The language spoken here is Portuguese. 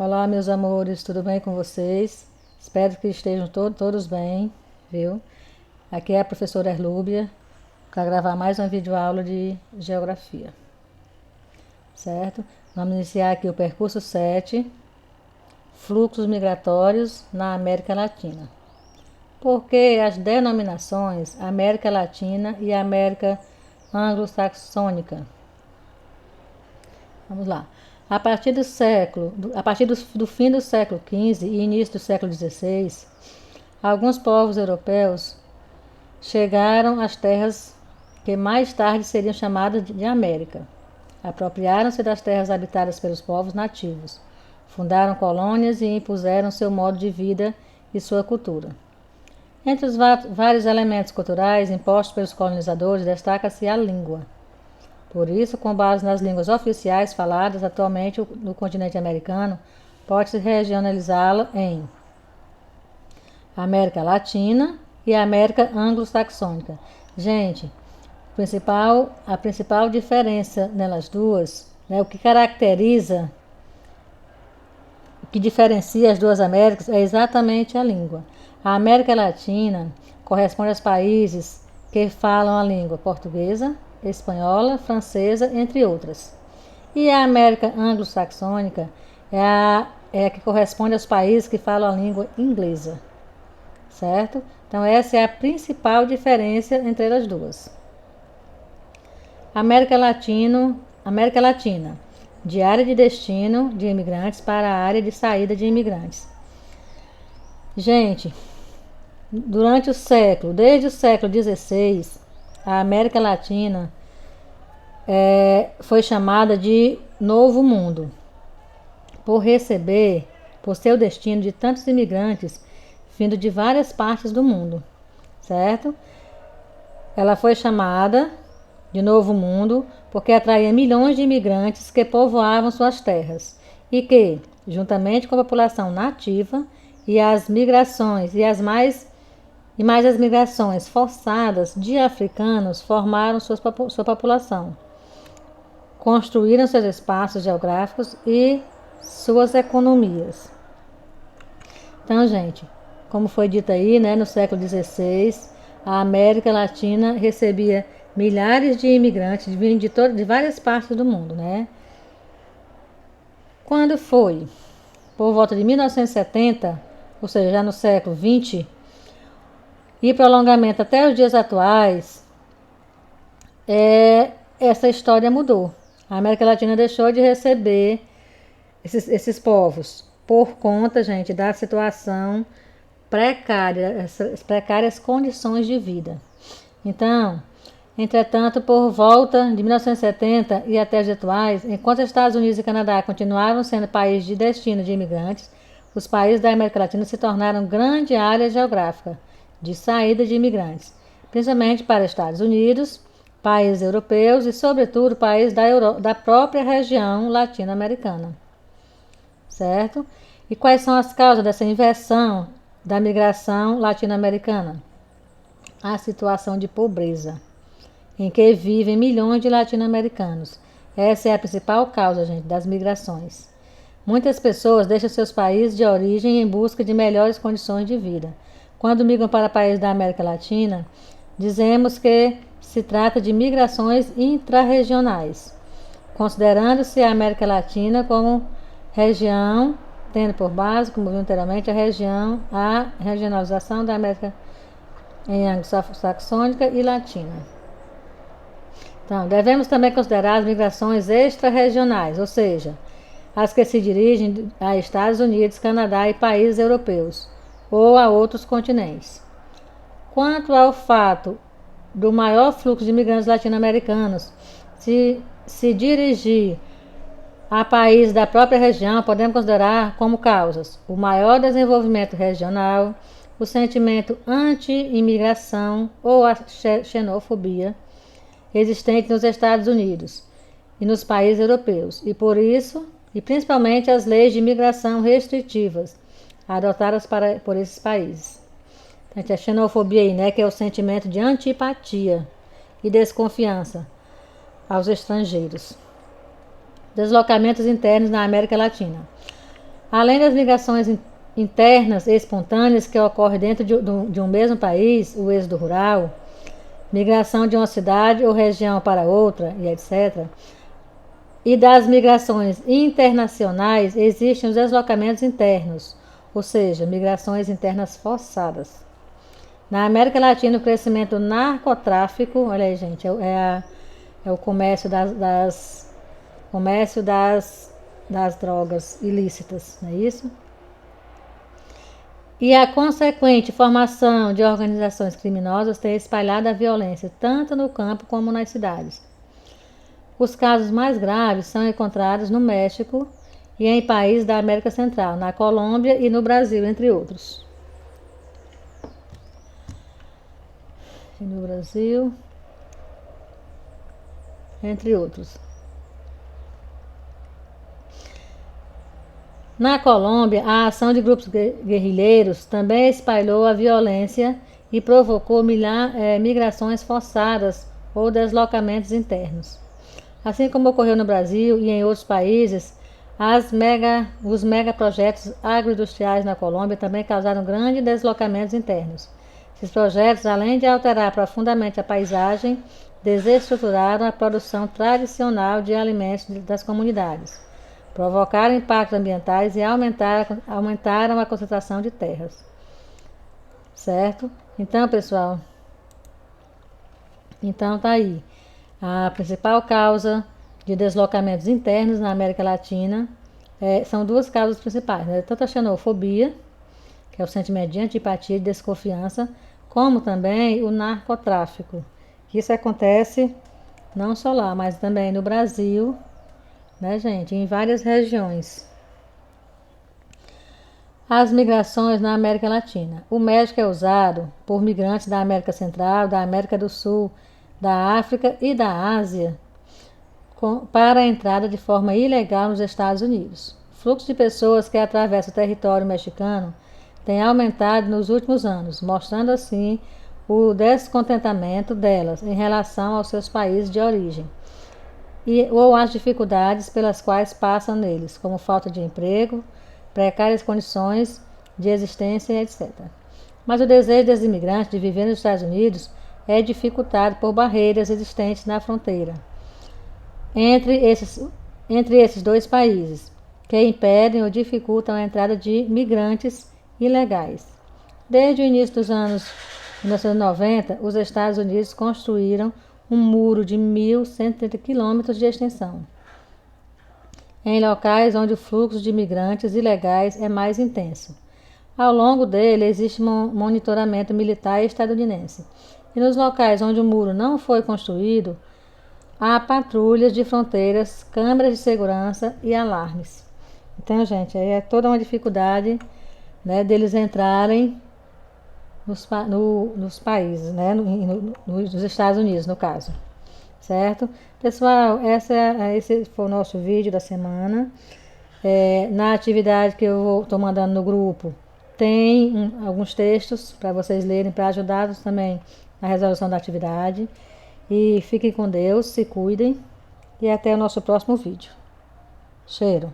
Olá, meus amores, tudo bem com vocês? Espero que estejam todos bem, viu? Aqui é a professora Erlúbia para gravar mais uma videoaula de geografia, certo? Vamos iniciar aqui o percurso 7, fluxos migratórios na América Latina. Por que as denominações América Latina e América Anglo-Saxônica? Vamos lá. A partir do fim do século XV e início do século XVI, alguns povos europeus chegaram às terras que mais tarde seriam chamadas de América. Apropriaram-se das terras habitadas pelos povos nativos, fundaram colônias e impuseram seu modo de vida e sua cultura. Entre os vários elementos culturais impostos pelos colonizadores, destaca-se a língua. Por isso, com base nas línguas oficiais faladas atualmente no continente americano, pode-se regionalizá-la em América Latina e América Anglo-Saxônica. Gente, a principal diferença nelas duas, o que diferencia as duas Américas é exatamente a língua. A América Latina corresponde aos países que falam a língua portuguesa, espanhola, francesa, entre outras. E a América anglo-saxônica é a que corresponde aos países que falam a língua inglesa, certo? Então essa é a principal diferença entre as duas. América Latina, de área de destino de imigrantes para a área de saída de imigrantes. Gente, desde o século XVI, a América Latina foi chamada de Novo Mundo, por seu destino de tantos imigrantes vindo de várias partes do mundo, certo? Ela foi chamada de Novo Mundo porque atraía milhões de imigrantes que povoavam suas terras e que, juntamente com a população nativa e as migrações mais as migrações forçadas de africanos formaram sua população, construíram seus espaços geográficos e suas economias. Então, gente, como foi dito aí, no século XVI, a América Latina recebia milhares de imigrantes vindo de várias partes do mundo, Quando foi? Por volta de 1970, ou seja, já no século XX, e prolongamento até os dias atuais, essa história mudou. A América Latina deixou de receber esses povos por conta, gente, da situação precária, as precárias condições de vida. Então, entretanto, por volta de 1970 e até os dias atuais, enquanto os Estados Unidos e Canadá continuavam sendo países de destino de imigrantes, os países da América Latina se tornaram grande área geográfica de saída de imigrantes, principalmente para Estados Unidos, países europeus e, sobretudo, países da própria região latino-americana. Certo? E quais são as causas dessa inversão da migração latino-americana? A situação de pobreza em que vivem milhões de latino-americanos. Essa é a principal causa, gente, das migrações. Muitas pessoas deixam seus países de origem em busca de melhores condições de vida. Quando migram para países da América Latina, dizemos que se trata de migrações intrarregionais, considerando-se a América Latina como região, tendo por base, como viu anteriormente, a regionalização da América em anglo-saxônica e latina. Então, devemos também considerar as migrações extra-regionais, ou seja, as que se dirigem a Estados Unidos, Canadá e países europeus, ou a outros continentes. Quanto ao fato do maior fluxo de imigrantes latino-americanos se dirigir a países da própria região, podemos considerar como causas o maior desenvolvimento regional, o sentimento anti-imigração ou a xenofobia existente nos Estados Unidos e nos países europeus, e principalmente as leis de imigração restritivas adotadas por esses países. A xenofobia aí, que é o sentimento de antipatia e desconfiança aos estrangeiros. Deslocamentos internos na América Latina. Além das migrações internas e espontâneas que ocorrem dentro de um mesmo país, o êxodo rural, migração de uma cidade ou região para outra, e etc., e das migrações internacionais, existem os deslocamentos internos, ou seja, migrações internas forçadas. Na América Latina, o crescimento do narcotráfico, olha aí, gente, é o comércio comércio das drogas ilícitas, não é isso? E a consequente formação de organizações criminosas tem espalhado a violência, tanto no campo como nas cidades. Os casos mais graves são encontrados no México e em países da América Central, na Colômbia e no Brasil, entre outros. E no Brasil, entre outros. Na Colômbia, a ação de grupos guerrilheiros também espalhou a violência e provocou migrações forçadas ou deslocamentos internos. Assim como ocorreu no Brasil e em outros países, os megaprojetos agroindustriais na Colômbia também causaram grandes deslocamentos internos. Esses projetos, além de alterar profundamente a paisagem, desestruturaram a produção tradicional de alimentos das comunidades, provocaram impactos ambientais e aumentaram a concentração de terras. Certo? Então, pessoal, tá aí. A principal causa de deslocamentos internos na América Latina são duas causas principais, né? Tanto a xenofobia, que é o sentimento de antipatia e desconfiança, como também o narcotráfico. Isso acontece não só lá, mas também no Brasil, né, gente, em várias regiões. As migrações na América Latina. O médico é usado por migrantes da América Central, da América do Sul, da África e da Ásia para a entrada de forma ilegal nos Estados Unidos. O fluxo de pessoas que atravessam o território mexicano tem aumentado nos últimos anos, mostrando assim o descontentamento delas em relação aos seus países de origem ou as dificuldades pelas quais passam neles, como falta de emprego, precárias condições de existência, etc. Mas o desejo dos imigrantes de viver nos Estados Unidos é dificultado por barreiras existentes na fronteira entre esses dois países, que impedem ou dificultam a entrada de migrantes ilegais. Desde o início dos anos 1990, os Estados Unidos construíram um muro de 1.130 quilômetros de extensão, em locais onde o fluxo de imigrantes ilegais é mais intenso. Ao longo dele existe monitoramento militar estadunidense. E nos locais onde o muro não foi construído, há patrulhas de fronteiras, câmeras de segurança e alarmes. Então, gente, aí é toda uma dificuldade, né, deles entrarem nos países, né, nos Estados Unidos, no caso. Certo? Pessoal, esse foi o nosso vídeo da semana. Na atividade que eu estou mandando no grupo, tem alguns textos para vocês lerem, para ajudá-los também na resolução da atividade. E fiquem com Deus, se cuidem e até o nosso próximo vídeo. Cheiro!